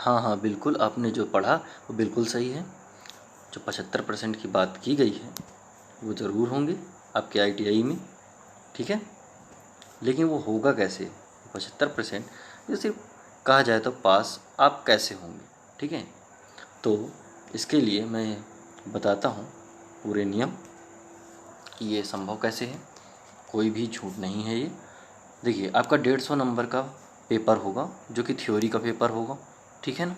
हाँ हाँ बिल्कुल, आपने जो पढ़ा वो बिल्कुल सही है। जो 75% की बात की गई है वो ज़रूर होंगे आपके ITI में, ठीक है। लेकिन वो होगा कैसे? 75% ये सिर्फ कहा जाए तो पास आप कैसे होंगे, ठीक है। तो इसके लिए मैं बताता हूँ पूरे नियम कि ये संभव कैसे है। कोई भी झूठ नहीं है ये। देखिए, आपका 150 नंबर का पेपर होगा जो कि थ्योरी का पेपर होगा, ठीक है ना।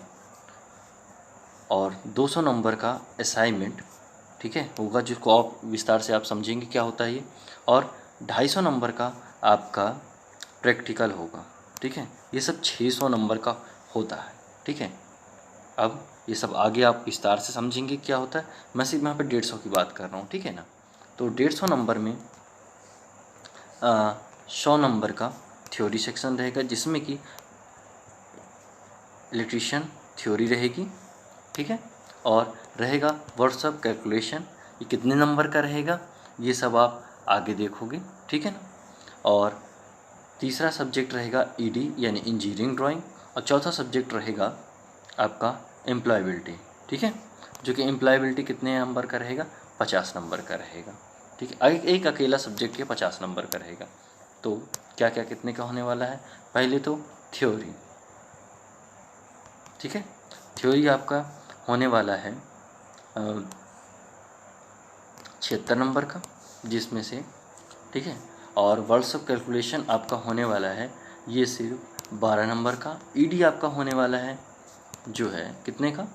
और 200 नंबर का असाइनमेंट, ठीक है, होगा, जिसको आप विस्तार से आप समझेंगे क्या होता है ये। और 250 नंबर का आपका प्रैक्टिकल होगा, ठीक है। ये सब 600 नंबर का होता है, ठीक है। अब ये सब आगे आप विस्तार से समझेंगे क्या होता है। मैं सिर्फ यहाँ पे 150 की बात कर रहा हूँ, ठीक है ना। तो 150 नंबर में 100 नंबर का थ्योरी सेक्शन रहेगा, जिसमें कि इलेक्ट्रीशियन थ्योरी रहेगी, ठीक है। और रहेगा वर्ड्स ऑफ कैलकुलेशन, ये कितने नंबर का रहेगा ये सब आप आगे देखोगे, ठीक है ना। और तीसरा सब्जेक्ट रहेगा ED यानी इंजीनियरिंग ड्राइंग। और चौथा सब्जेक्ट रहेगा आपका एम्प्लॉयबिलिटी, ठीक है, जो कि एम्प्लॉयबिलिटी कितने नंबर का रहेगा? 50 नंबर का रहेगा, ठीक है। एक अकेला सब्जेक्ट के 50 नंबर का रहेगा। तो क्या क्या कितने का होने वाला है? पहले तो थ्योरी, ठीक है। थ्योरी आपका होने वाला है 76 नंबर का, जिसमें से, ठीक है। और वर्ड्स ऑफ कैलकुलेशन आपका होने वाला है ये सिर्फ 12 नंबर का। ED आपका होने वाला है जो है कितने का?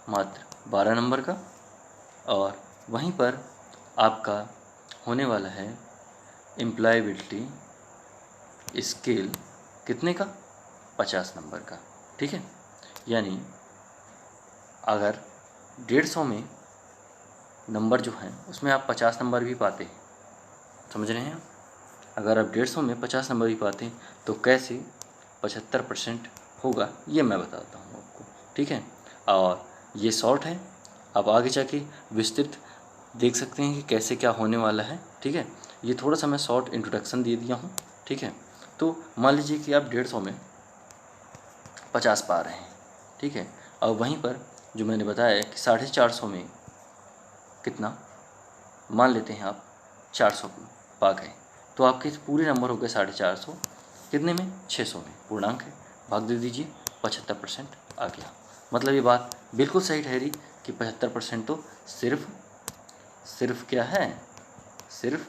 मात्र 12 नंबर का। और वहीं पर आपका होने वाला है एम्प्लॉयबिलिटी स्केल कितने का? 50 नंबर का, ठीक है। यानी अगर 150 में नंबर जो हैं उसमें आप 50 नंबर भी पाते हैं, समझ रहे हैं आप? अगर आप 150 में 50 नंबर भी पाते हैं तो कैसे 75% होगा ये मैं बताता हूँ आपको, ठीक है। और ये शॉर्ट है, आप आगे जाके विस्तृत देख सकते हैं कि कैसे क्या होने वाला है, ठीक है। ये थोड़ा सा मैं शॉर्ट इंट्रोडक्शन दे दिया हूँ, ठीक है। तो मान लीजिए कि आप 150 में 50 पा रहे हैं, ठीक है। और वहीं पर जो मैंने बताया कि 450 में कितना, मान लेते हैं आप 400 पा गए, तो आपके पूरे नंबर हो गए 450। कितने में? 600 में, पूर्णांक है, भाग दे दीजिए, 75% आ गया। मतलब ये बात बिल्कुल सही ठहरी कि 75% तो सिर्फ क्या है, सिर्फ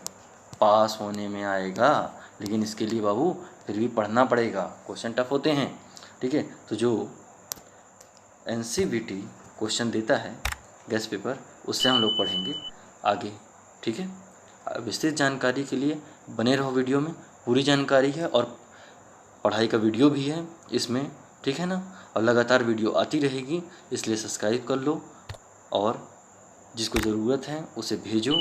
पास होने में आएगा। लेकिन इसके लिए बाबू फिर भी पढ़ना पड़ेगा, क्वेश्चन टफ होते हैं, ठीक है। तो जो NCVT क्वेश्चन देता है गैस पेपर, उससे हम लोग पढ़ेंगे आगे, ठीक है। विस्तृत जानकारी के लिए बने रहो वीडियो में, पूरी जानकारी है और पढ़ाई का वीडियो भी है इसमें, ठीक है ना। और लगातार वीडियो आती रहेगी, इसलिए सब्सक्राइब कर लो और जिसको ज़रूरत है उसे भेजो,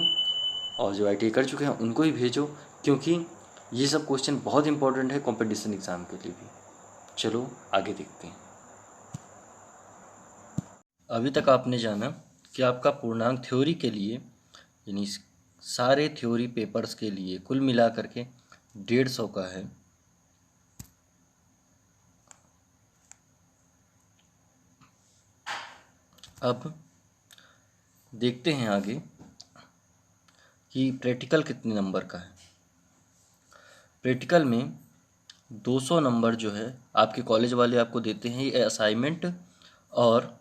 और जो ITI कर चुके हैं उनको ही भेजो, क्योंकि ये सब क्वेश्चन बहुत इंपॉर्टेंट है कंपटीशन एग्ज़ाम के लिए भी। चलो आगे देखते हैं। अभी तक आपने जाना कि आपका पूर्णांक थ्योरी के लिए, यानी सारे थ्योरी पेपर्स के लिए कुल मिला करके 150 का है। अब देखते हैं आगे कि प्रैक्टिकल कितने नंबर का है। प्रैक्टिकल में 200 नंबर जो है आपके कॉलेज वाले आपको देते हैं, ये असाइनमेंट और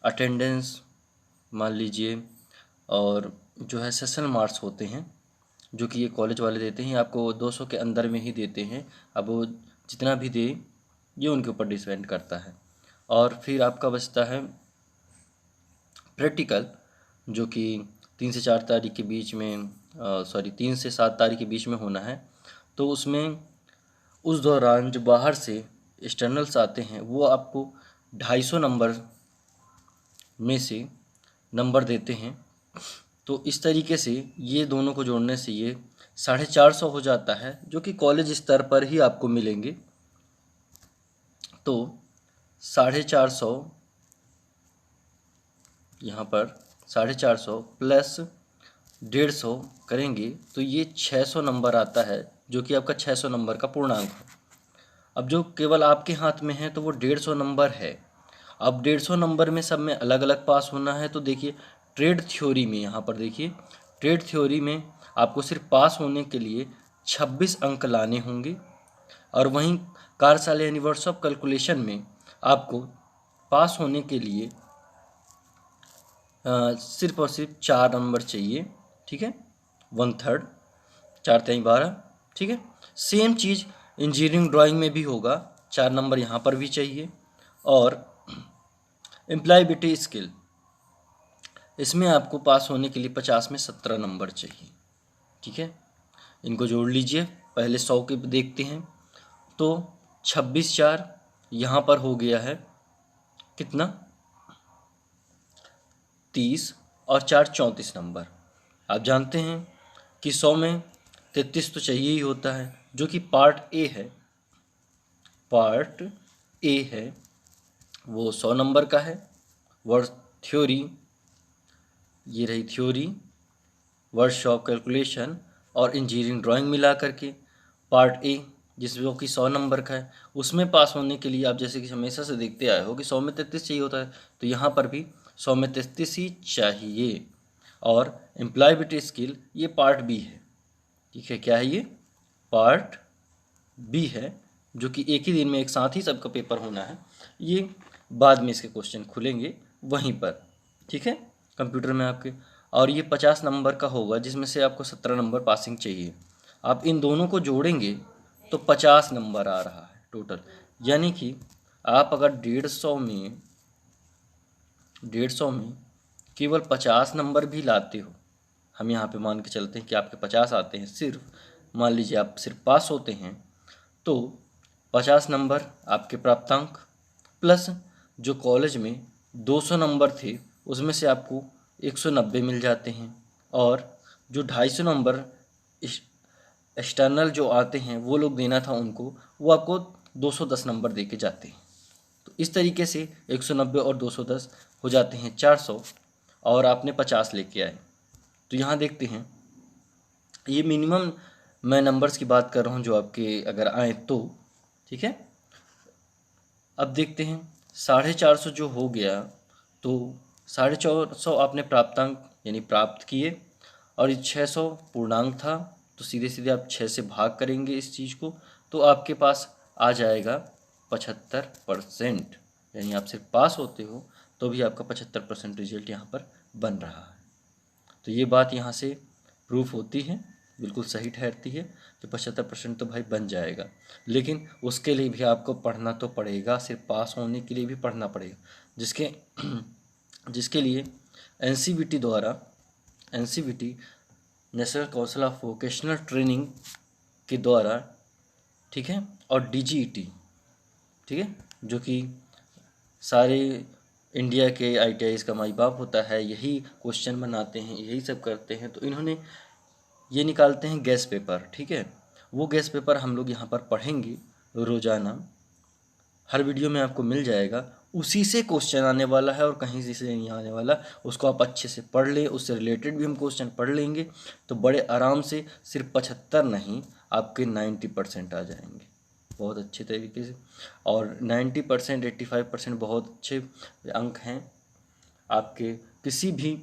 अटेंडेंस मान लीजिए, और जो है सेशन मार्क्स होते हैं जो कि ये कॉलेज वाले देते हैं, आपको 200 के अंदर में ही देते हैं। अब वो जितना भी दे ये उनके ऊपर डिपेंड करता है। और फिर आपका बचता है प्रैक्टिकल, जो कि 3 से 4 तारीख के बीच में, 3 से 7 तारीख के बीच में होना है। तो उसमें उस दौरान जो बाहर से एक्सटर्नल्स आते हैं वो आपको 250 नंबर में से नंबर देते हैं। तो इस तरीके से ये दोनों को जोड़ने से ये 450 हो जाता है, जो कि कॉलेज स्तर पर ही आपको मिलेंगे। तो 450 यहाँ पर 450 प्लस 150 करेंगे तो ये 600 नंबर आता है, जो कि आपका 600 नंबर का पूर्णांक है। अब जो केवल आपके हाथ में है तो वो 150 नंबर है। अब 150 नंबर में सब में अलग अलग पास होना है। तो देखिए ट्रेड थ्योरी में, यहाँ पर देखिए ट्रेड थ्योरी में आपको सिर्फ पास होने के लिए 26 अंक लाने होंगे, और वहीं कार्यशाला यूनिवर्स ऑफ कैलकुलेशन में आपको पास होने के लिए सिर्फ और सिर्फ 4 नंबर चाहिए। ठीक है, 1/3, 4 3 12। ठीक है, सेम चीज़ इंजीनियरिंग ड्राइंग में भी होगा, 4 नंबर यहाँ पर भी चाहिए। और एम्प्लॉयबिलिटी स्किल, इसमें आपको पास होने के लिए 50 में 17 नंबर चाहिए। ठीक है, इनको जोड़ लीजिए। पहले 100 के देखते हैं तो 26 4 यहाँ पर हो गया है कितना, 30, और 4 34 नंबर। आप जानते हैं कि 100 में 33 तो चाहिए ही होता है, जो कि पार्ट ए है। पार्ट ए है वो 100 नंबर का है। वर्ड थ्योरी, ये रही थ्योरी, वर्कशॉप कैलकुलेशन और इंजीनियरिंग ड्राइंग मिला करके पार्ट ए, जिसमें कि 100 नंबर का है। उसमें पास होने के लिए आप जैसे कि हमेशा से देखते आए हो कि 100 में 33 चाहिए होता है, तो यहाँ पर भी 100 में 33 ही चाहिए। और एम्प्लॉयबिलिटी स्किल ये पार्ट बी है। ठीक है, क्या है ये, पार्ट बी है, जो कि एक ही दिन में एक साथ ही सबका पेपर होना है। ये बाद में इसके क्वेश्चन खुलेंगे वहीं पर, ठीक है, कंप्यूटर में आपके। और ये 50 नंबर का होगा, जिसमें से आपको 17 नंबर पासिंग चाहिए। आप इन दोनों को जोड़ेंगे तो 50 नंबर आ रहा है टोटल। यानी कि आप अगर 150 में केवल 50 नंबर भी लाते हो, हम यहाँ पे मान के चलते हैं कि आपके 50 आते हैं, सिर्फ मान लीजिए आप सिर्फ पास होते हैं, तो 50 नंबर आपके प्राप्तांक प्लस जो कॉलेज में 200 नंबर थे उसमें से आपको 190 मिल जाते हैं, और जो 250 नंबर एक्सटर्नल जो आते हैं वो लोग देना था उनको, वो आपको 210 नंबर दे के जाते हैं। तो इस तरीके से 190 और 210 हो जाते हैं 400, और आपने 50 लेके आए। तो यहाँ देखते हैं, ये मिनिमम मैं नंबर्स की बात कर रहा हूँ जो आपके अगर आए तो, ठीक है। अब देखते हैं 450 जो हो गया, तो 450 आपने प्राप्तांक यानी प्राप्त किए, और ये 600 पूर्णांक था, तो सीधे सीधे आप 6 से भाग करेंगे इस चीज़ को, तो आपके पास आ जाएगा 75%। यानी आप सिर्फ पास होते हो तो भी आपका 75% रिजल्ट यहाँ पर बन रहा है। तो ये बात यहाँ से प्रूफ होती है, बिल्कुल सही ठहरती है कि 75% तो भाई बन जाएगा। लेकिन उसके लिए भी आपको पढ़ना तो पड़ेगा, सिर्फ पास होने के लिए भी पढ़ना पड़ेगा, जिसके लिए एनसीवीटी द्वारा, NCVT national council of vocational training के द्वारा, ठीक है, और डीजीईटी, ठीक है, जो कि सारे इंडिया के आईटीआईज़ का माई बाप होता है, यही क्वेश्चन बनाते हैं, यही सब करते हैं। तो इन्होंने ये निकालते हैं गैस पेपर, ठीक है। वो गैस पेपर हम लोग यहाँ पर पढ़ेंगे रोज़ाना, हर वीडियो में आपको मिल जाएगा। उसी से क्वेश्चन आने वाला है और कहीं से नहीं आने वाला। उसको आप अच्छे से पढ़ लें, उससे रिलेटेड भी हम क्वेश्चन पढ़ लेंगे तो बड़े आराम से सिर्फ 75 नहीं, आपके 90% आ जाएंगे बहुत अच्छे तरीके से। और 90%, 85% बहुत अच्छे अंक हैं आपके। किसी भी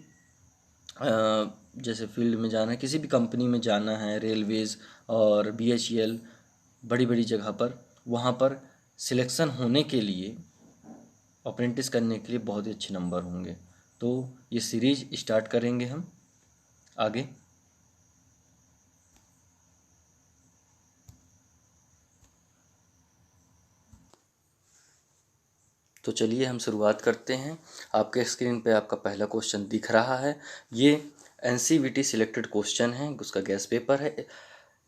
जैसे फील्ड में जाना है, किसी भी कंपनी में जाना है, रेलवेज़ और बीएचईएल, बड़ी बड़ी जगह पर, वहाँ पर सिलेक्शन होने के लिए, अप्रेंटिस करने के लिए बहुत ही अच्छे नंबर होंगे। तो ये सीरीज स्टार्ट करेंगे हम आगे। तो चलिए हम शुरुआत करते हैं। आपके स्क्रीन पे आपका पहला क्वेश्चन दिख रहा है, ये एनसीवीटी सिलेक्टेड क्वेश्चन है, उसका गैस पेपर है।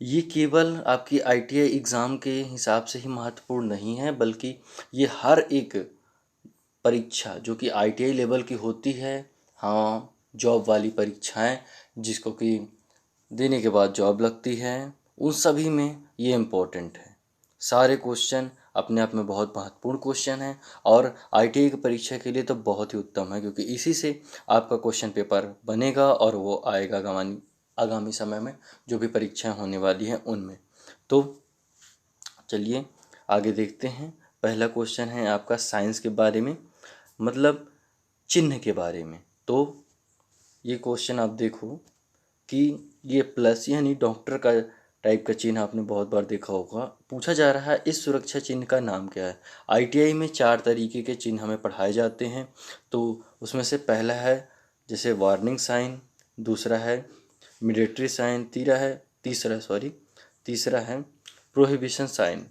ये केवल आपकी आईटीआई एग्ज़ाम के हिसाब से ही महत्वपूर्ण नहीं है, बल्कि ये हर एक परीक्षा जो कि आईटीआई लेवल की होती है, हाँ, जॉब वाली परीक्षाएं जिसको कि देने के बाद जॉब लगती है, उन सभी में ये इम्पोर्टेंट है। सारे क्वेश्चन अपने आप में बहुत महत्वपूर्ण क्वेश्चन हैं, और आईटीआई की परीक्षा के लिए तो बहुत ही उत्तम है, क्योंकि इसी से आपका क्वेश्चन पेपर बनेगा और वो आएगा आगामी समय में जो भी परीक्षाएं होने वाली हैं उनमें। तो चलिए आगे देखते हैं। पहला क्वेश्चन है आपका साइंस के बारे में, मतलब चिन्ह के बारे में। तो ये क्वेश्चन आप देखो कि ये प्लस यानी डॉक्टर का टाइप का चिन्ह आपने बहुत बार देखा होगा। पूछा जा रहा है इस सुरक्षा चिन्ह का नाम क्या है। आईटीआई में 4 तरीके के चिन्ह हमें पढ़ाए जाते हैं। तो उसमें से पहला है जैसे वार्निंग साइन, दूसरा है मिलिट्री साइन, तीसरा है प्रोहिबिशन साइन,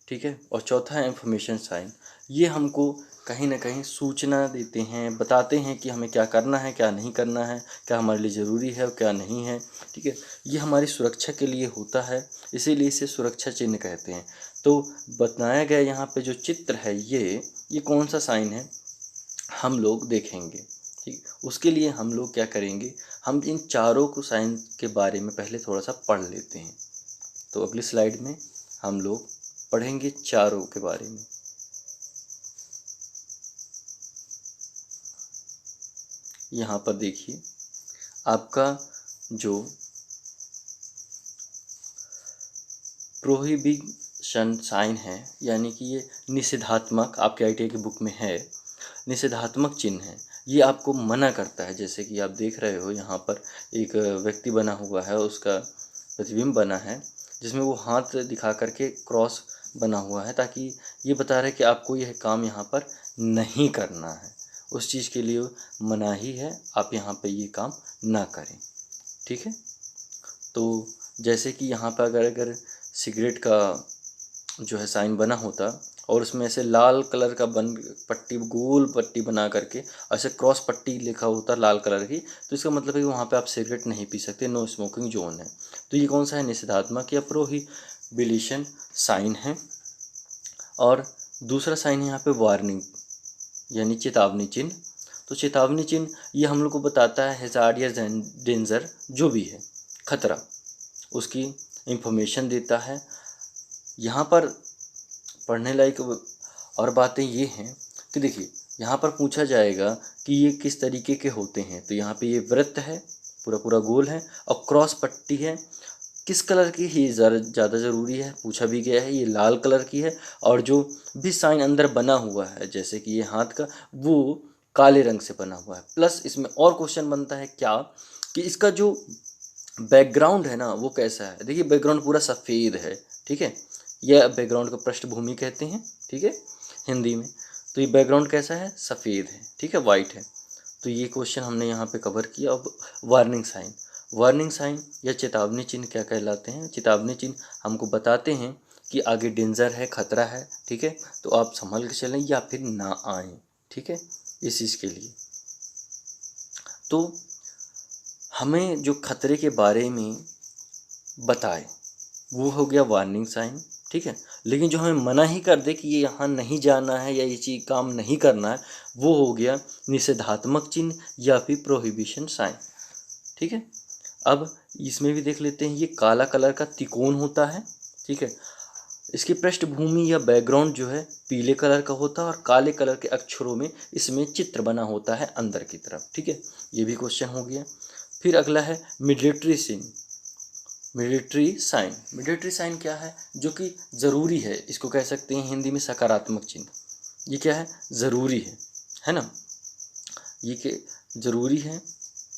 ठीक है, और चौथा है इंफॉर्मेशन साइन। ये हमको कहीं ना कहीं सूचना देते हैं, बताते हैं कि हमें क्या करना है, क्या नहीं करना है, क्या हमारे लिए ज़रूरी है और क्या नहीं है, ठीक है। ये हमारी सुरक्षा के लिए होता है, इसीलिए इसे सुरक्षा चिन्ह कहते हैं। तो बताया गया यहाँ पे जो चित्र है ये कौन सा साइन है हम लोग देखेंगे, ठीक। उसके लिए हम लोग क्या करेंगे, हम इन चारों को साइन के बारे में पहले थोड़ा सा पढ़ लेते हैं। तो अगली स्लाइड में हम लोग पढ़ेंगे चारों के बारे में। यहाँ पर देखिए आपका जो प्रोहिबिशन साइन है, यानी कि ये निषेधात्मक, आपके आईटीआई की बुक में है, निषेधात्मक चिन्ह है। ये आपको मना करता है। जैसे कि आप देख रहे हो यहाँ पर एक व्यक्ति बना हुआ है, उसका प्रतिबिंब बना है जिसमें वो हाथ दिखा करके क्रॉस बना हुआ है, ताकि ये बता रहा है कि आपको यह काम यहाँ पर नहीं करना है, उस चीज़ के लिए मनाही है, आप यहाँ पे ये काम ना करें, ठीक है। तो जैसे कि यहाँ पर अगर सिगरेट का जो है साइन बना होता और उसमें ऐसे लाल कलर का पट्टी, गोल पट्टी बना करके ऐसे क्रॉस पट्टी लिखा होता लाल कलर की, तो इसका मतलब है कि वहाँ पे आप सिगरेट नहीं पी सकते, नो स्मोकिंग जोन है। तो ये कौन सा है, निषेधात्मक या प्रोहिबिशन साइन है। और दूसरा साइन है यहाँ पे वार्निंग यानी चेतावनी चिन्ह। तो चेतावनी चिन्ह ये हम लोग को बताता है हैजार्ड या डेंजर जो भी है, खतरा, उसकी इंफॉर्मेशन देता है। यहाँ पर पढ़ने लायक और बातें ये हैं कि देखिए यहाँ पर पूछा जाएगा कि ये किस तरीके के होते हैं। तो यहाँ पे ये वृत्त है, पूरा पूरा गोल है, और क्रॉस पट्टी है। किस कलर की ही ज़्यादा ज़रूरी है, पूछा भी गया है, ये लाल कलर की है। और जो भी साइन अंदर बना हुआ है जैसे कि ये हाथ का, वो काले रंग से बना हुआ है। प्लस इसमें और क्वेश्चन बनता है क्या कि इसका जो बैकग्राउंड है ना वो कैसा है। देखिए बैकग्राउंड पूरा सफ़ेद है, ठीक है, यह बैकग्राउंड को पृष्ठभूमि कहते हैं, ठीक है, हिंदी में। तो ये बैकग्राउंड कैसा है, सफ़ेद है, ठीक है, वाइट है। तो ये क्वेश्चन हमने यहाँ पे कवर किया। अब वार्निंग साइन या चेतावनी चिन्ह क्या कहलाते हैं। चेतावनी चिन्ह हमको बताते हैं कि आगे डेंजर है, खतरा है, ठीक है, तो आप संभल के चलें या फिर ना आएँ, ठीक है, इस चीज़ के लिए। तो हमें जो खतरे के बारे में बताए वो हो गया वार्निंग साइन, ठीक है। लेकिन जो हमें मना ही कर दे कि ये यहाँ नहीं जाना है या ये चीज़ काम नहीं करना है, वो हो गया निषेधात्मक चिन्ह या फिर प्रोहिबिशन साइन, ठीक है। अब इसमें भी देख लेते हैं, ये काला कलर का त्रिकोण होता है, ठीक है। इसकी पृष्ठभूमि या बैकग्राउंड जो है पीले कलर का होता है और काले कलर के अक्षरों में इसमें चित्र बना होता है अंदर की तरफ, ठीक है। ये भी क्वेश्चन हो गया। फिर अगला है मिलिट्री साइन क्या है, जो कि ज़रूरी है, इसको कह सकते हैं हिंदी में सकारात्मक चिन्ह। ये क्या है, ज़रूरी है ना, ये के ज़रूरी है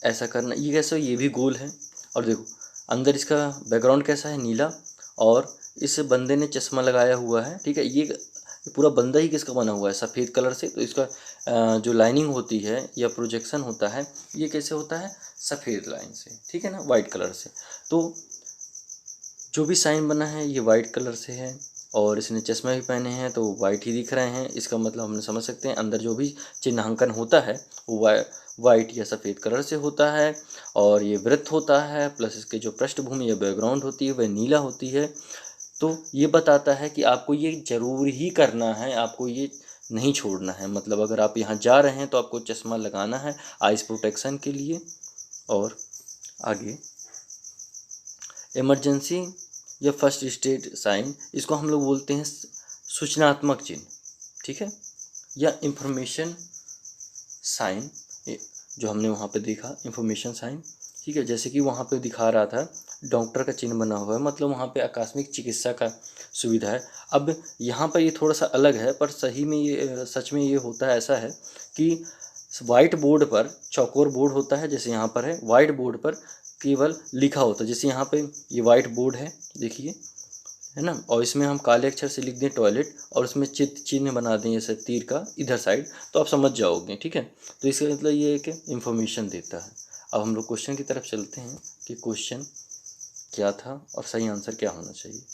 ऐसा करना। ये कैसा, ये भी गोल है, और देखो अंदर इसका बैकग्राउंड कैसा है, नीला, और इस बंदे ने चश्मा लगाया हुआ है, ठीक है। ये पूरा बंदा ही किसका बना हुआ है, सफ़ेद कलर से। तो इसका जो लाइनिंग होती है या प्रोजेक्शन होता है ये कैसे होता है, सफ़ेद लाइन से, ठीक है ना, वाइट कलर से। तो जो भी साइन बना है ये वाइट कलर से है, और इसने चश्मा भी पहने हैं तो वाइट ही दिख रहे हैं। इसका मतलब हमने समझ सकते हैं अंदर जो भी चिन्हांकन होता है वो वाइट या सफ़ेद कलर से होता है, और ये वृत्त होता है, प्लस इसके जो पृष्ठभूमि या बैकग्राउंड होती है वह नीला होती है। तो ये बताता है कि आपको ये ज़रूर ही करना है, आपको ये नहीं छोड़ना है। मतलब अगर आप यहाँ जा रहे हैं तो आपको चश्मा लगाना है आइस प्रोटेक्शन के लिए। और आगे इमरजेंसी या फर्स्ट स्टेज साइन, इसको हम लोग बोलते हैं सूचनात्मक चिन्ह, ठीक है, या इंफॉर्मेशन साइन, जो हमने वहाँ पे देखा इंफॉर्मेशन साइन, ठीक है। जैसे कि वहाँ पे दिखा रहा था डॉक्टर का चिन्ह बना हुआ है, मतलब वहाँ पे आकस्मिक चिकित्सा का सुविधा है। अब यहाँ पर ये थोड़ा सा अलग है, पर सही में ये सच में ये होता है, ऐसा है कि वाइट बोर्ड पर चौकोर बोर्ड होता है, जैसे यहाँ पर है, वाइट बोर्ड पर केवल लिखा होता है। जैसे यहाँ पे ये वाइट बोर्ड है, देखिए, है ना, और इसमें हम काले अक्षर से लिख दें टॉयलेट और उसमें चिन्ह बना दें जैसे तीर का इधर साइड, तो आप समझ जाओगे, ठीक है। तो इसका मतलब ये है कि इन्फॉर्मेशन देता है। अब हम लोग क्वेश्चन की तरफ चलते हैं कि क्वेश्चन क्या था और सही आंसर क्या होना चाहिए।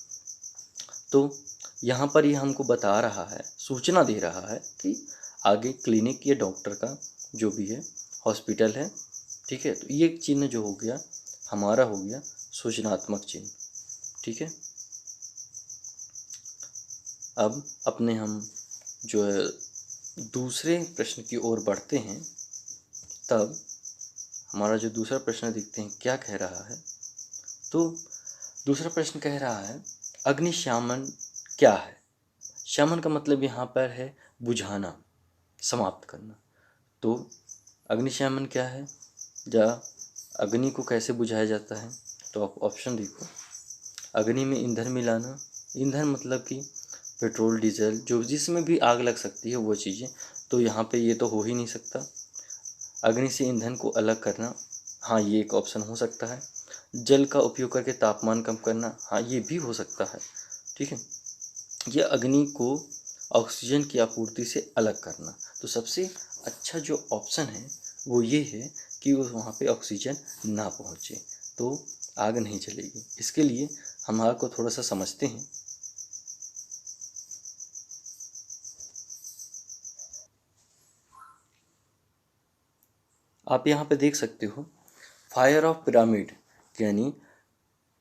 तो यहाँ पर ये हमको बता रहा है, सूचना दे रहा है कि आगे क्लिनिक या डॉक्टर का जो भी है, हॉस्पिटल है, ठीक है। तो ये चिन्ह जो हो गया हमारा हो गया सूचनात्मक चिन्ह, ठीक है। अब अपने हम जो है दूसरे प्रश्न की ओर बढ़ते हैं। तब हमारा जो दूसरा प्रश्न देखते हैं क्या कह रहा है। तो दूसरा प्रश्न कह रहा है अग्निशमन क्या है। शमन का मतलब यहाँ पर है बुझाना, समाप्त करना। तो अग्निशमन क्या है, अग्नि को कैसे बुझाया जाता है। तो आप ऑप्शन देखो, अग्नि में ईंधन मिलाना, ईंधन मतलब कि पेट्रोल डीजल जो जिसमें भी आग लग सकती है वो चीज़ें, तो यहाँ पे ये तो हो ही नहीं सकता। अग्नि से ईंधन को अलग करना, हाँ ये एक ऑप्शन हो सकता है। जल का उपयोग करके तापमान कम करना, हाँ ये भी हो सकता है, ठीक है। यह अग्नि को ऑक्सीजन की आपूर्ति से अलग करना। तो सबसे अच्छा जो ऑप्शन है वो ये है कि वहाँ पे ऑक्सीजन ना पहुँचे तो आग नहीं चलेगी। इसके लिए हम आग को थोड़ा सा समझते हैं। आप यहाँ पे देख सकते हो फायर ऑफ पिरामिड, यानी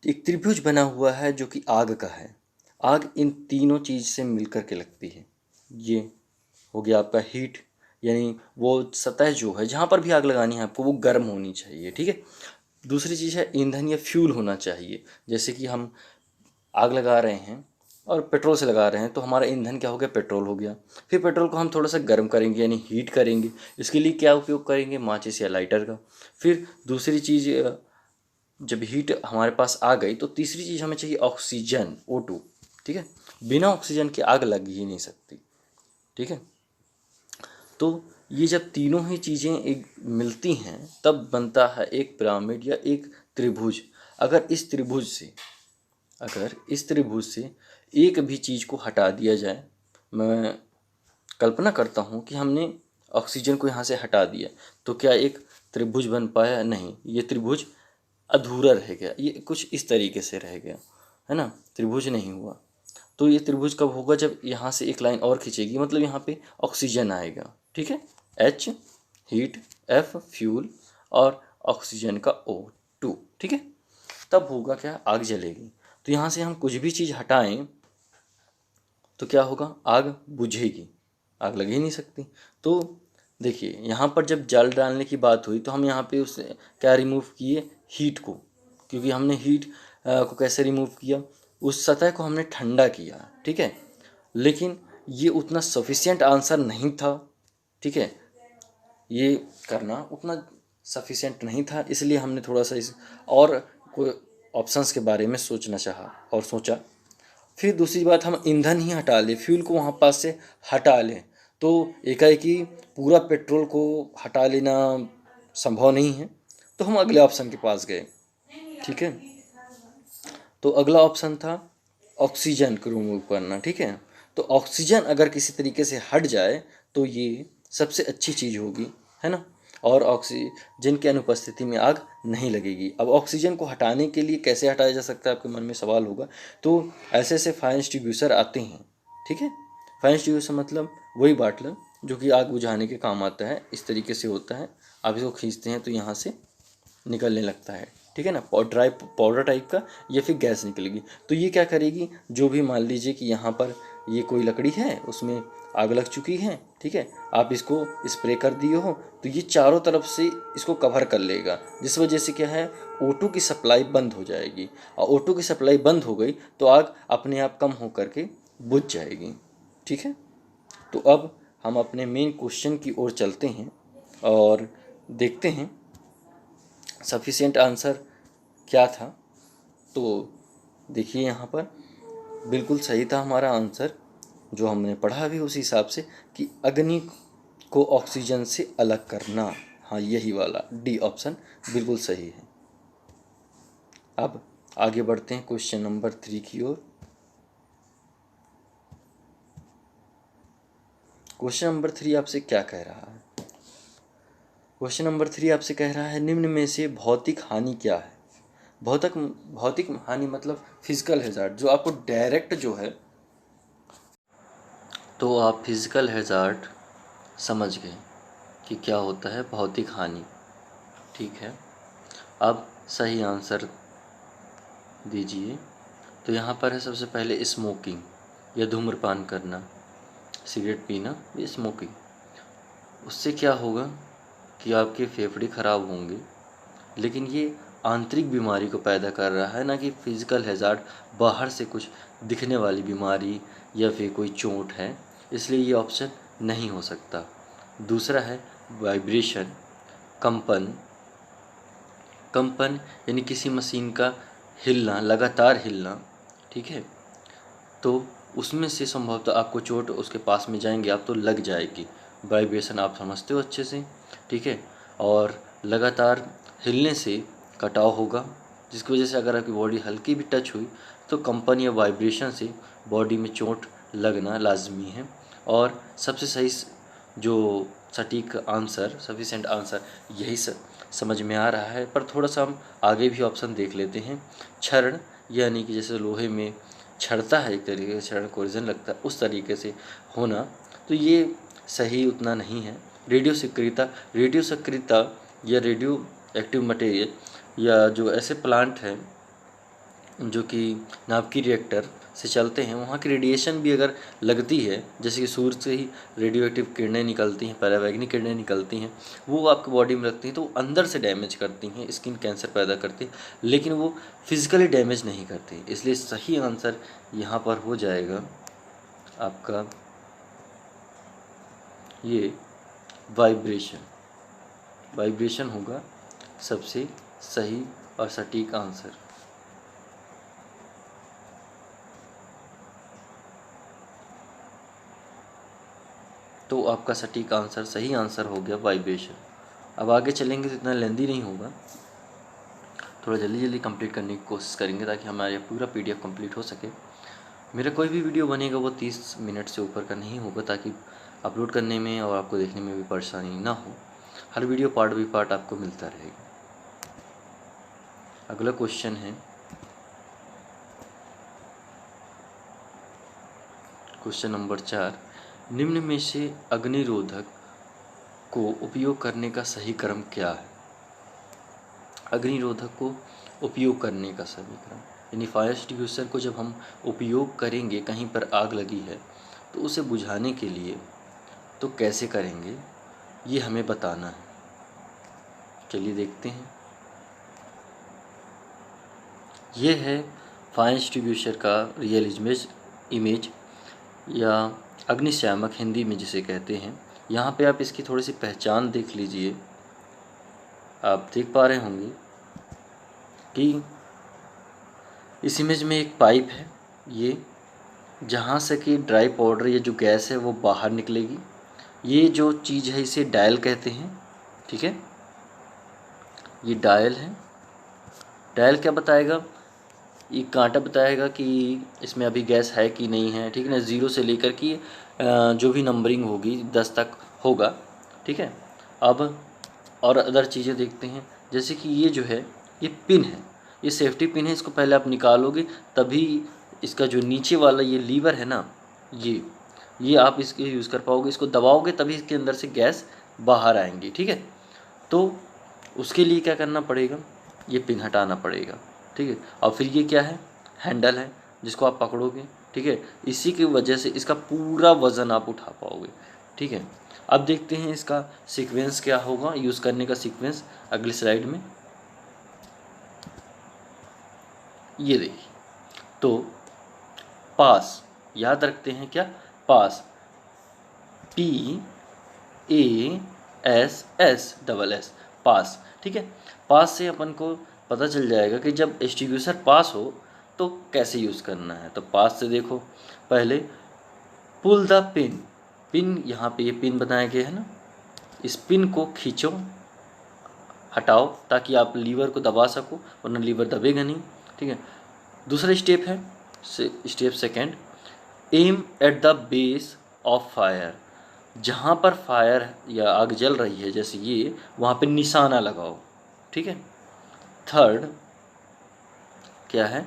एक त्रिभुज बना हुआ है जो कि आग का है। आग इन तीनों चीज़ से मिलकर के लगती है। ये हो गया आपका हीट, यानी वो सतह जो है जहाँ पर भी आग लगानी है आपको वो गर्म होनी चाहिए, ठीक है। दूसरी चीज़ है ईंधन या फ्यूल होना चाहिए। जैसे कि हम आग लगा रहे हैं और पेट्रोल से लगा रहे हैं तो हमारा ईंधन क्या हो गया, पेट्रोल हो गया। फिर पेट्रोल को हम थोड़ा सा गर्म करेंगे यानी हीट करेंगे। इसके लिए क्या उपयोग करेंगे, माचिस या लाइटर का। फिर दूसरी चीज़, जब हीट हमारे पास आ गई तो तीसरी चीज़ हमें चाहिए ऑक्सीजन, O2, ठीक है। बिना ऑक्सीजन के आग लग ही नहीं सकती, ठीक है। तो ये जब तीनों ही चीज़ें एक मिलती हैं तब बनता है एक पिरामिड या एक त्रिभुज। अगर इस त्रिभुज से एक भी चीज़ को हटा दिया जाए, मैं कल्पना करता हूँ कि हमने ऑक्सीजन को यहाँ से हटा दिया, तो क्या एक त्रिभुज बन पाया, नहीं, ये त्रिभुज अधूरा रह गया, ये कुछ इस तरीके से रह गया, है ना, त्रिभुज नहीं हुआ। तो ये त्रिभुज कब होगा, जब यहाँ से एक लाइन और खींचेगी, मतलब यहाँ पे ऑक्सीजन आएगा, ठीक है। H हीट, F फ्यूल और ऑक्सीजन का O2, ठीक है। तब होगा क्या, आग जलेगी। तो यहाँ से हम कुछ भी चीज़ हटाएं तो क्या होगा, आग बुझेगी, आग लग ही नहीं सकती। तो देखिए यहाँ पर जब जल डालने की बात हुई तो हम यहाँ पे उस क्या रिमूव किए, हीट को, क्योंकि हमने हीट को कैसे रिमूव किया, उस सतह को हमने ठंडा किया, ठीक है। लेकिन ये उतना सफिशिएंट आंसर नहीं था, ठीक है, ये करना उतना सफिशिएंट नहीं था, इसलिए हमने थोड़ा सा इस और कोई ऑप्शंस के बारे में सोचना चाहा और सोचा। फिर दूसरी बात, हम ईंधन ही हटा लें, फ्यूल को वहाँ पास से हटा लें तो एकाएकी पूरा पेट्रोल को हटा लेना संभव नहीं है। तो हम अगले ऑप्शन के पास गए, ठीक है। तो अगला ऑप्शन था ऑक्सीजन को रिमूव करना, ठीक है। तो ऑक्सीजन अगर किसी तरीके से हट जाए तो ये सबसे अच्छी चीज़ होगी, है ना, और ऑक्सीजन की अनुपस्थिति में आग नहीं लगेगी। अब ऑक्सीजन को हटाने के लिए कैसे हटाया जा सकता है, आपके मन में सवाल होगा। तो ऐसे ऐसे फायर एक्सटिंग्विशर आते हैं, ठीक है। फायर एक्सटिंग्विशर मतलब वही बाटला जो कि आग बुझाने के काम आता है, इस तरीके से होता है। आप इसको खींचते हैं तो यहाँ से निकलने लगता है, ठीक है ना, ड्राई पाउडर टाइप का, या फिर गैस निकलेगी। तो ये क्या करेगी, जो भी मान लीजिए कि यहाँ पर ये कोई लकड़ी है उसमें आग लग चुकी है, ठीक है, आप इसको स्प्रे कर दिए हो तो ये चारों तरफ से इसको कवर कर लेगा, जिस वजह से क्या है, O2 की सप्लाई बंद हो जाएगी। और O2 की सप्लाई बंद हो गई तो आग अपने आप कम हो करके बुझ जाएगी, ठीक है। तो अब हम अपने मेन क्वेश्चन की ओर चलते हैं और देखते हैं सफिशिएंट आंसर क्या था। तो देखिए यहाँ पर बिल्कुल सही था हमारा आंसर, जो हमने पढ़ा भी उसी हिसाब से कि अग्नि को ऑक्सीजन से अलग करना। हाँ, यही वाला डी ऑप्शन बिल्कुल सही है। अब आगे बढ़ते हैं क्वेश्चन नंबर 3 की ओर। क्वेश्चन नंबर 3 आपसे क्या कह रहा है? क्वेश्चन नंबर 3 आपसे कह रहा है, निम्न में से भौतिक हानि क्या है? भौतिक हानि मतलब फिजिकल हैजार्ड, जो आपको डायरेक्ट जो है, तो आप फिजिकल हैजार्ड समझ गए कि क्या होता है भौतिक हानि। ठीक है, अब सही आंसर दीजिए। तो यहाँ पर है सबसे पहले स्मोकिंग या धूम्रपान करना, सिगरेट पीना, ये स्मोकिंग। उससे क्या होगा कि आपके फेफड़े खराब होंगे, लेकिन ये आंतरिक बीमारी को पैदा कर रहा है, ना कि फिजिकल हैजार्ड बाहर से कुछ दिखने वाली बीमारी या फिर कोई चोट है, इसलिए ये ऑप्शन नहीं हो सकता। दूसरा है वाइब्रेशन, कंपन। कंपन यानी किसी मशीन का हिलना, लगातार हिलना, ठीक है, तो उसमें से संभवतः आपको चोट, उसके पास में जाएंगे आप तो लग जाएगी। वाइब्रेशन आप समझते हो अच्छे से, ठीक है। और लगातार हिलने से कटाव होगा, जिसकी वजह से अगर आपकी बॉडी हल्की भी टच हुई तो कंपन या वाइब्रेशन से बॉडी में चोट लगना लाजमी है। और सबसे सही जो सटीक आंसर, सफिशेंट आंसर यही समझ में आ रहा है, पर थोड़ा सा हम आगे भी ऑप्शन देख लेते हैं। क्षरण यानी कि जैसे लोहे में छड़ता है, एक तरीके से क्षरण कोरिजन लगता है, उस तरीके से होना, तो ये सही उतना नहीं है। रेडियो सक्रियता या रेडियो एक्टिव मटेरियल, या जो ऐसे प्लांट हैं जो कि नाभिकीय रिएक्टर से चलते हैं, वहाँ की रेडिएशन भी अगर लगती है, जैसे कि सूर्य से ही रेडियो एक्टिव किरणें निकलती हैं, परावैंगनिक किरणें निकलती हैं, वो आपकी बॉडी में लगती हैं तो वो अंदर से डैमेज करती हैं, स्किन कैंसर पैदा करती है, लेकिन वो फिजिकली डैमेज नहीं करती। इसलिए सही आंसर यहाँ पर हो जाएगा आपका ये वाइब्रेशन। वाइब्रेशन होगा सबसे सही और सटीक आंसर। तो आपका सटीक आंसर, सही आंसर हो गया वाइब्रेशन। अब आगे चलेंगे तो इतना लेंदी नहीं होगा, थोड़ा जल्दी जल्दी कंप्लीट करने की कोशिश करेंगे ताकि हमारा पूरा पीडीएफ कंप्लीट हो सके। मेरा कोई भी वीडियो बनेगा वो 30 मिनट से ऊपर का नहीं होगा, ताकि अपलोड करने में और आपको देखने में भी परेशानी ना हो। हर वीडियो पार्ट बाई पार्ट आपको मिलता रहेगा। अगला क्वेश्चन है क्वेश्चन नंबर 4, निम्न में से अग्निरोधक को उपयोग करने का सही क्रम क्या है? अग्निरोधक को उपयोग करने का सही क्रम यानी फायर एक्सटिंग्विशर को जब हम उपयोग करेंगे, कहीं पर आग लगी है तो उसे बुझाने के लिए तो कैसे करेंगे, ये हमें बताना है। चलिए देखते हैं। ये है फायर एक्सटिंग्विशर का रियल इमेज या अग्निशामक हिंदी में जिसे कहते हैं। यहाँ पे आप इसकी थोड़ी सी पहचान देख लीजिए। आप देख पा रहे होंगे कि इस इमेज में एक पाइप है, ये जहाँ से कि ड्राई पाउडर या जो गैस है वो बाहर निकलेगी। ये जो चीज़ है इसे डायल कहते हैं, ठीक है। ये डायल है। डायल क्या बताएगा? ये कांटा बताएगा कि इसमें अभी गैस है कि नहीं है, ठीक है ना। 0 से लेकर कि जो भी नंबरिंग होगी 10 तक होगा, ठीक है। अब और अदर चीज़ें देखते हैं, जैसे कि ये जो है ये पिन है, ये सेफ्टी पिन है, इसको पहले आप निकालोगे तभी इसका जो नीचे वाला ये लीवर है ना, ये आप इसके यूज़ कर पाओगे। इसको दबाओगे तभी इसके अंदर से गैस बाहर आएंगी, ठीक है। तो उसके लिए क्या करना पड़ेगा, ये पिन हटाना पड़ेगा, ठीक है। और फिर ये क्या है, हैंडल है जिसको आप पकड़ोगे, ठीक है। इसी की वजह से इसका पूरा वज़न आप उठा पाओगे, ठीक है। अब देखते हैं इसका सीक्वेंस क्या होगा, यूज़ करने का सीक्वेंस अगली स्लाइड में। ये देखिए, तो पास याद रखते हैं क्या, पास, PASS पास, ठीक है। पास से अपन को पता चल जाएगा कि जब एक्सटिंग्विशर पास हो तो कैसे यूज़ करना है। तो पास से देखो, पहले पुल द पिन, पिन यहाँ पे ये पिन बनाया गया है ना, इस पिन को खींचो, हटाओ, ताकि आप लीवर को दबा सको, वरना लीवर दबेगा नहीं, ठीक है। दूसरा स्टेप है step second, aim at the base of fire, जहाँ पर फायर या आग जल रही है जैसे ये, वहाँ पे निशाना लगाओ, ठीक है। थर्ड क्या है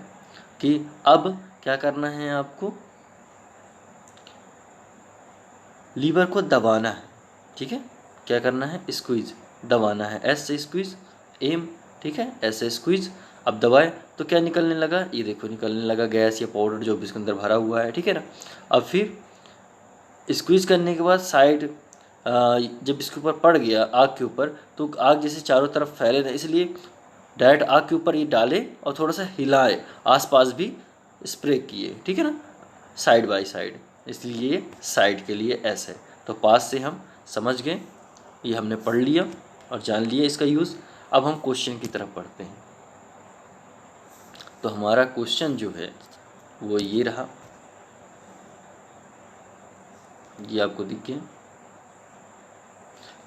कि अब क्या करना है आपको, लीवर को दबाना है, ठीक है। क्या करना है, स्क्वीज, दबाना है, एस से स्क्वीज, एम, ठीक है, ऐसे स्क्वीज। अब दबाए तो क्या निकलने लगा, ये देखो निकलने लगा गैस या पाउडर जो भी इसके अंदर भरा हुआ है, ठीक है ना। अब फिर स्क्वीज करने के बाद साइड जब इसके ऊपर पड़ गया आग के ऊपर, तो आग जैसे चारों तरफ फैले ना, इसलिए डायरेक्ट आग के ऊपर ये डाले और थोड़ा सा हिलाए, आसपास भी स्प्रे किए, ठीक है ना, साइड बाय साइड, इसलिए ये साइड के लिए एस है। तो पास से हम समझ गए, ये हमने पढ़ लिया और जान लिया इसका यूज़। अब हम क्वेश्चन की तरफ पढ़ते हैं। तो हमारा क्वेश्चन जो है वो ये रहा, ये आपको दिख गया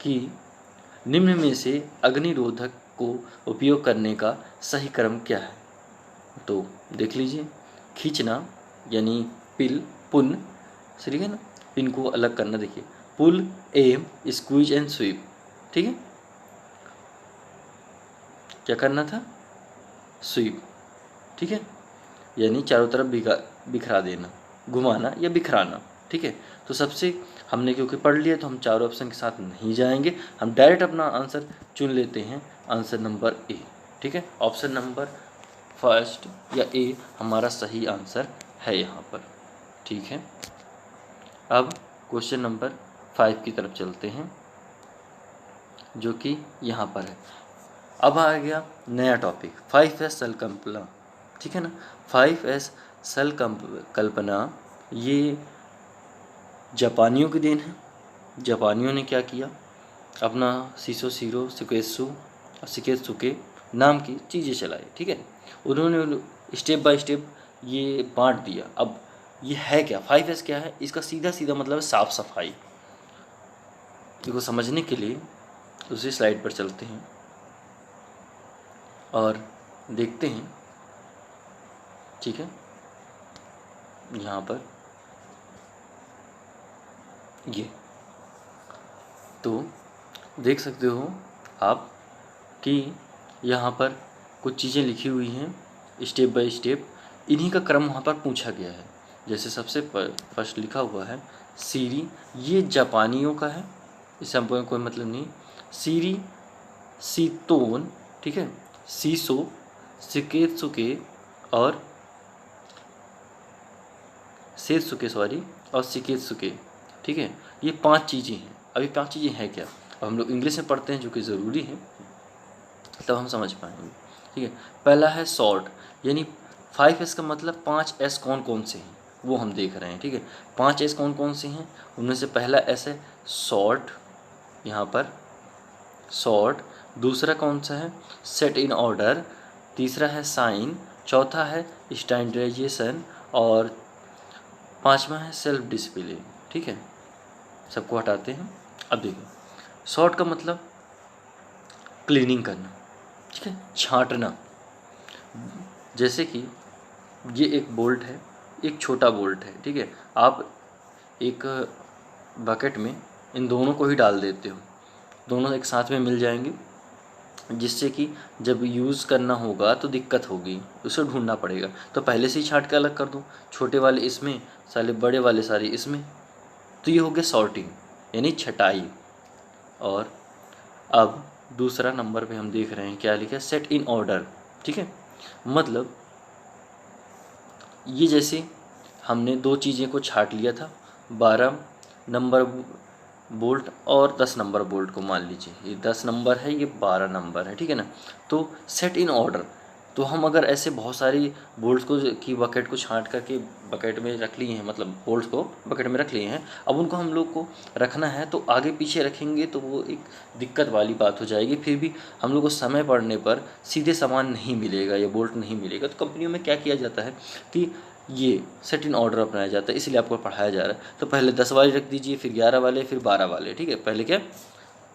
कि निम्न में से अग्निरोधक को उपयोग करने का सही क्रम क्या है। तो देख लीजिए, खींचना यानी पिल, पुन, ठीक है ना, पिन को अलग करना, देखिए पुल, एम, स्क्वीज एंड स्वीप, ठीक है। क्या करना था, स्वीप, ठीक है, यानी चारों तरफ बिखरा देना, घुमाना या बिखराना, ठीक है। तो सबसे हमने क्योंकि पढ़ लिया तो हम चारों ऑप्शन के साथ नहीं जाएंगे, हम डायरेक्ट अपना आंसर चुन लेते हैं, आंसर नंबर ए, ठीक है। ऑप्शन नंबर फर्स्ट या ए हमारा सही आंसर है यहाँ पर, ठीक है। अब क्वेश्चन नंबर 5 की तरफ चलते हैं, जो कि यहाँ पर है। अब आ गया नया टॉपिक, 5S संकल्पना, ठीक है ना। 5S संकल्पना ये जापानियों की देन है। जापानियों ने क्या किया, अपना सीसो सीरो सिकेत्सु और सिकेत्सुके नाम की चीज़ें चलाई, ठीक है। उन्होंने स्टेप बाय स्टेप ये बांट दिया। अब ये है क्या, 5S क्या है, इसका सीधा सीधा मतलब है साफ सफाई। इसको समझने के लिए दूसरी स्लाइड पर चलते हैं और देखते हैं, ठीक है। यहाँ पर ये तो देख सकते हो आप कि यहाँ पर कुछ चीज़ें लिखी हुई हैं स्टेप बाय स्टेप, इन्हीं का क्रम वहाँ पर पूछा गया है। जैसे सबसे फर्स्ट लिखा हुआ है सीरी, ये जापानियों का है, इससे हमको कोई मतलब नहीं। सीरी, सीतोन, ठीक है, सीसो, सिकेत्सुके और सेत्सुके, सॉरी, और सिकेत्सुके, ठीक है। ये 5 चीज़ें हैं। अभी 5 चीज़ें हैं क्या, अब हम लोग इंग्लिश में पढ़ते हैं जो कि ज़रूरी है, तब हम समझ पाएंगे, ठीक है। पहला है शॉर्ट, यानी 5S का मतलब 5S कौन कौन से हैं वो हम देख रहे हैं, ठीक है। 5S कौन कौन से हैं, उनमें से पहला S है शॉर्ट, यहाँ पर शॉर्ट। दूसरा कौन सा है, सेट इन ऑर्डर। तीसरा है साइन। चौथा है स्टैंडर्डाइजेशन और 5वां है सेल्फ डिसिप्लिन, ठीक है। सबको हटाते हैं। अब देखो, शॉर्ट का मतलब क्लीनिंग करना, ठीक है, छांटना। जैसे कि ये एक बोल्ट है, एक छोटा बोल्ट है, ठीक है। आप एक बकेट में इन दोनों को ही डाल देते हो, दोनों एक साथ में मिल जाएंगे, जिससे कि जब यूज़ करना होगा तो दिक्कत होगी, उसे ढूंढना पड़ेगा। तो पहले से ही छांट के अलग कर दूँ, छोटे वाले इसमें, सारे बड़े वाले सारे इसमें, तो ये हो गया सॉर्टिंग यानी छटाई। और अब दूसरा नंबर पे हम देख रहे हैं क्या लिखा है, सेट इन ऑर्डर, ठीक है। मतलब ये जैसे हमने 2 चीज़ें को छाट लिया था, 12 नंबर बोल्ट और 10 नंबर बोल्ट को मान लीजिए, ये 10 नंबर है, ये 12 नंबर है, ठीक है ना। तो सेट इन ऑर्डर, तो हम अगर ऐसे बहुत सारी बोल्ट्स को की बकेट को छांट करके बकेट में रख लिए हैं, मतलब बोल्ट्स को बकेट में रख लिए हैं, अब उनको हम लोग को रखना है तो आगे पीछे रखेंगे तो वो एक दिक्कत वाली बात हो जाएगी। फिर भी हम लोग को समय पड़ने पर सीधे सामान नहीं मिलेगा या बोल्ट नहीं मिलेगा। तो कंपनियों में क्या किया जाता है कि ये सेट इन ऑर्डर अपनाया जाता है, इसलिए आपको पढ़ाया जा रहा है। तो पहले 10 वाले रख दीजिए, फिर 11 वाले, फिर 12 वाले, ठीक है। पहले क्या,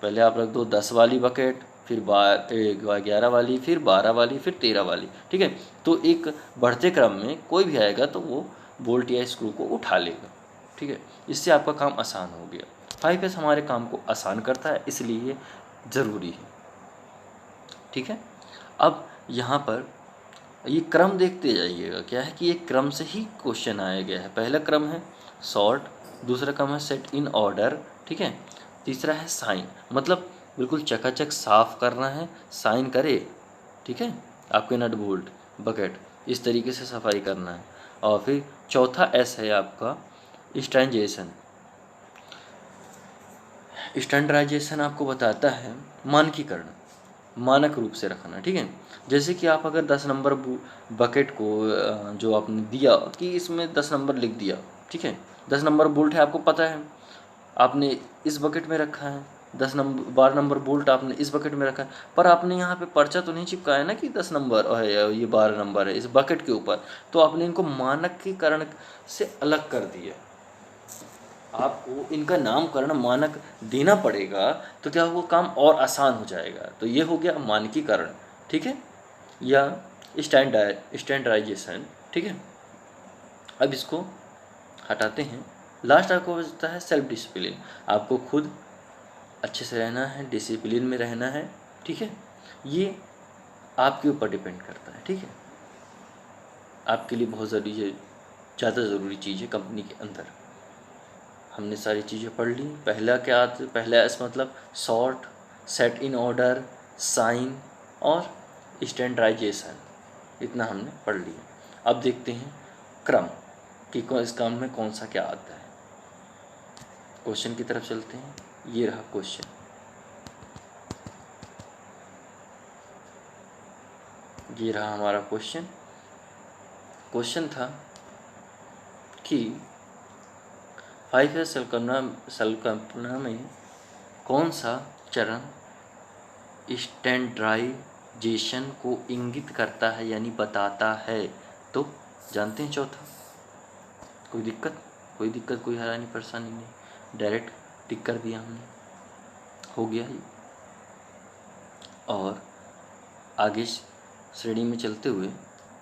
पहले आप रख दो 10 वाली बकेट, फिर 11 वाली, फिर 12 वाली, फिर 13 वाली, ठीक है। तो एक बढ़ते क्रम में कोई भी आएगा तो वो बोल्ट या स्क्रू को उठा लेगा, ठीक है। इससे आपका काम आसान हो गया। 5S हमारे काम को आसान करता है, इसलिए ये ज़रूरी है, ठीक है। अब यहाँ पर ये क्रम देखते जाइएगा, क्या है कि ये क्रम से ही क्वेश्चन आया गया है। पहला क्रम है सॉर्ट, दूसरा क्रम है सेट इन ऑर्डर, ठीक है। तीसरा है साइन, मतलब बिल्कुल चकाचक साफ करना है, साइन करे, ठीक है। आपके नट बोल्ट बकेट इस तरीके से सफाई करना है। और फिर चौथा एस है आपका स्टैंडार्डाइजेशन। स्टैंडर्डाइजेशन आपको बताता है मानकीकरण, मानक रूप से रखना, ठीक है। जैसे कि आप अगर 10 नंबर बकेट को जो आपने दिया कि इसमें 10 नंबर लिख दिया, ठीक है। 10 नंबर बोल्ट है, आपको पता है, आपने इस बकेट में रखा है। 12 नंबर बोल्ट आपने इस बकेट में रखा है, पर आपने यहाँ पे पर्चा तो नहीं चिपकाया ना कि 10 नंबर है या ये 12 नंबर है इस बकेट के ऊपर। तो आपने इनको मानकीकरण से अलग कर दिया। आपको इनका नामकरण मानक देना पड़ेगा, तो क्या वो काम और आसान हो जाएगा। तो ये हो गया मानकीकरण, ठीक है, या स्टैंडर्डाइजेशन, ठीक है। अब इसको हटाते हैं। लास्ट आपको बचता है सेल्फ डिसिप्लिन। आपको खुद अच्छे से रहना है, डिसिप्लिन में रहना है, ठीक है। ये आपके ऊपर डिपेंड करता है, ठीक है। आपके लिए बहुत ज़्यादा ज़रूरी चीज़ है कंपनी के अंदर। हमने सारी चीज़ें पढ़ ली। पहला एस मतलब sort, set in order, shine और स्टैंडर्डाइजेशन, इतना हमने पढ़ लिया। अब देखते हैं क्रम कि इस काम में कौन सा क्या आता है। क्वेश्चन की तरफ चलते हैं। ये रहा क्वेश्चन, ये रहा हमारा क्वेश्चन। क्वेश्चन था कि 5S संकल्पना में कौन सा चरण स्टैंडर्डाइजेशन को इंगित करता है यानी बताता है। तो जानते हैं चौथा। कोई दिक्कत कोई हैरानी परेशानी नहीं, डायरेक्ट टिक कर दिया हमने, हो गया ये। और आगे श्रेणी में चलते हुए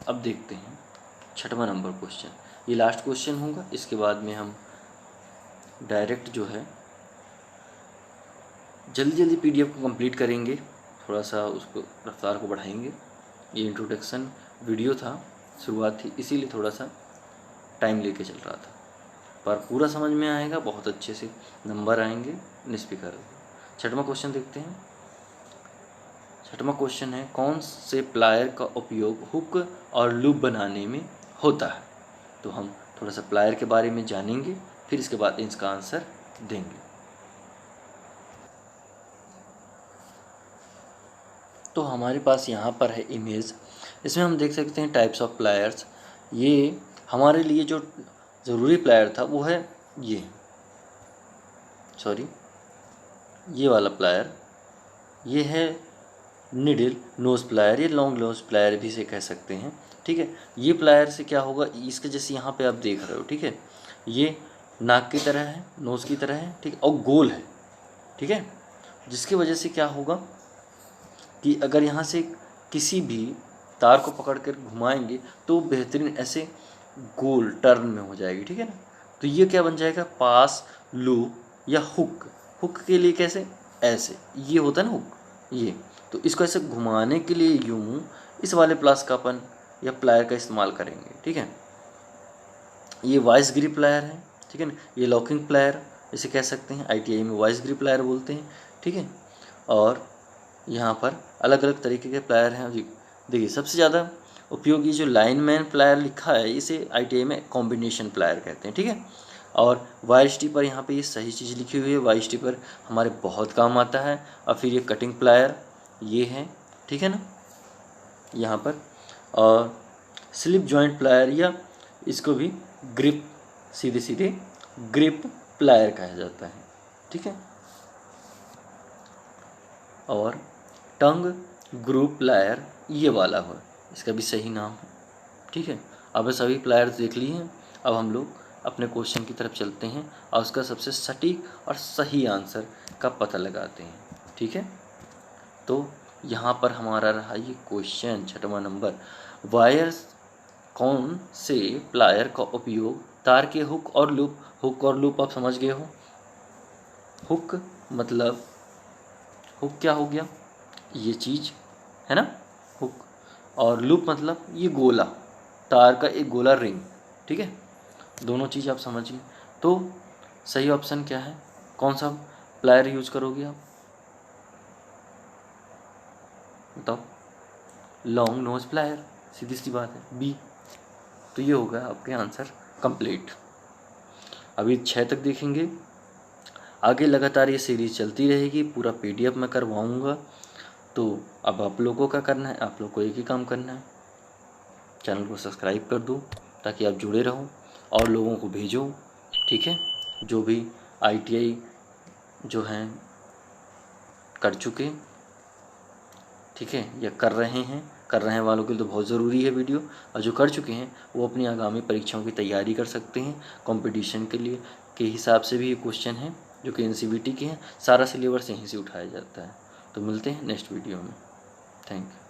अब देखते हैं 6वां नंबर क्वेश्चन। ये लास्ट क्वेश्चन होगा, इसके बाद में हम डायरेक्ट जो है जल्दी PDF को कंप्लीट करेंगे, थोड़ा सा उसको रफ्तार को बढ़ाएंगे। ये इंट्रोडक्शन वीडियो था, शुरुआत थी, इसीलिए थोड़ा सा टाइम लेके चल रहा था, पर पूरा समझ में आएगा, बहुत अच्छे से नंबर आएंगे निष्पिकर। 6वां क्वेश्चन देखते हैं। 6वां क्वेश्चन है कौन से प्लायर का उपयोग हुक और लूप बनाने में होता है। तो हम थोड़ा सा प्लायर के बारे में जानेंगे, फिर इसके बाद इसका आंसर देंगे। तो हमारे पास यहाँ पर है इमेज, इसमें हम देख सकते हैं टाइप्स ऑफ प्लायर्स। ये हमारे लिए जो ज़रूरी प्लायर था वो है ये वाला प्लायर, ये है निडल नोज प्लायर, ये लॉन्ग नोज प्लायर भी से कह सकते हैं, ठीक है। ये प्लायर से क्या होगा, इसके जैसे यहाँ पे आप देख रहे हो, ठीक है। ये नाक की तरह है, नोज की तरह है, ठीक है, और गोल है, ठीक है। जिसकी वजह से क्या होगा कि अगर यहाँ से किसी भी तार को पकड़ कर घुमाएंगे तो बेहतरीन ऐसे गोल टर्न में हो जाएगी, ठीक है ना। तो ये क्या बन जाएगा, पास, लूप या हुक। हुक के लिए कैसे, ऐसे ये होता है ना हुक, ये। तो इसको ऐसे घुमाने के लिए यूं इस वाले प्लास का अपन या प्लायर का इस्तेमाल करेंगे, ठीक है। ये वाइस ग्रिप प्लायर है, ठीक है ना। ये लॉकिंग प्लायर इसे कह सकते हैं, ITI में वाइस ग्रिप प्लायर बोलते हैं, ठीक है। और यहाँ पर अलग अलग तरीके के प्लायर हैं। देखिए सबसे ज़्यादा उपयोगी जो लाइनमैन प्लायर लिखा है इसे ITI में कॉम्बिनेशन प्लायर कहते हैं, ठीक है। और वायर स्टिपर यहाँ पे ये सही चीज़ लिखी हुई है, वायर स्टिपर हमारे बहुत काम आता है। और फिर ये कटिंग प्लायर ये है, ठीक है ना। यहाँ पर और स्लिप जॉइंट प्लायर या इसको भी ग्रिप, सीधे सीधे ग्रिप प्लायर कहा जाता है, ठीक है। और टंग ग्रू प्लायर ये वाला हो, इसका भी सही नाम है, ठीक है। अब सभी प्लायर्स देख लिए हैं, अब हम लोग अपने क्वेश्चन की तरफ चलते हैं और उसका सबसे सटीक और सही आंसर का पता लगाते हैं, ठीक है। तो यहाँ पर हमारा रहा ये क्वेश्चन 6वां नंबर, वायर्स कौन से प्लायर का उपयोग तार के हुक और लूप, हुक और लूप आप समझ गए हो। हुक मतलब, हुक क्या हो गया, ये चीज़ है ना हुक, और लूप मतलब ये गोला, तार का एक गोला रिंग, ठीक है। दोनों चीज़ आप समझिए। तो सही ऑप्शन क्या है, कौन सा प्लायर यूज करोगे आप बताओ। लॉन्ग नोज प्लायर, सीधी सी बात है, बी। तो ये होगा आपके आंसर कंप्लीट। अभी 6 तक देखेंगे, आगे लगातार ये सीरीज चलती रहेगी, पूरा PDF में करवाऊँगा। तो अब आप लोगों का करना है, आप लोग को एक ही काम करना है, चैनल को सब्सक्राइब कर दो ताकि आप जुड़े रहो और लोगों को भेजो, ठीक है। जो भी ITI जो हैं कर चुके, ठीक है, या कर रहे हैं वालों के लिए तो बहुत ज़रूरी है वीडियो, और जो कर चुके हैं वो अपनी आगामी परीक्षाओं की तैयारी कर सकते हैं। कंपटीशन के लिए के हिसाब से भी ये क्वेश्चन है जो कि NCVT के हैं, सारा सिलेबस यहीं से उठाया जाता है। तो मिलते हैं नेक्स्ट वीडियो में, थैंक यू।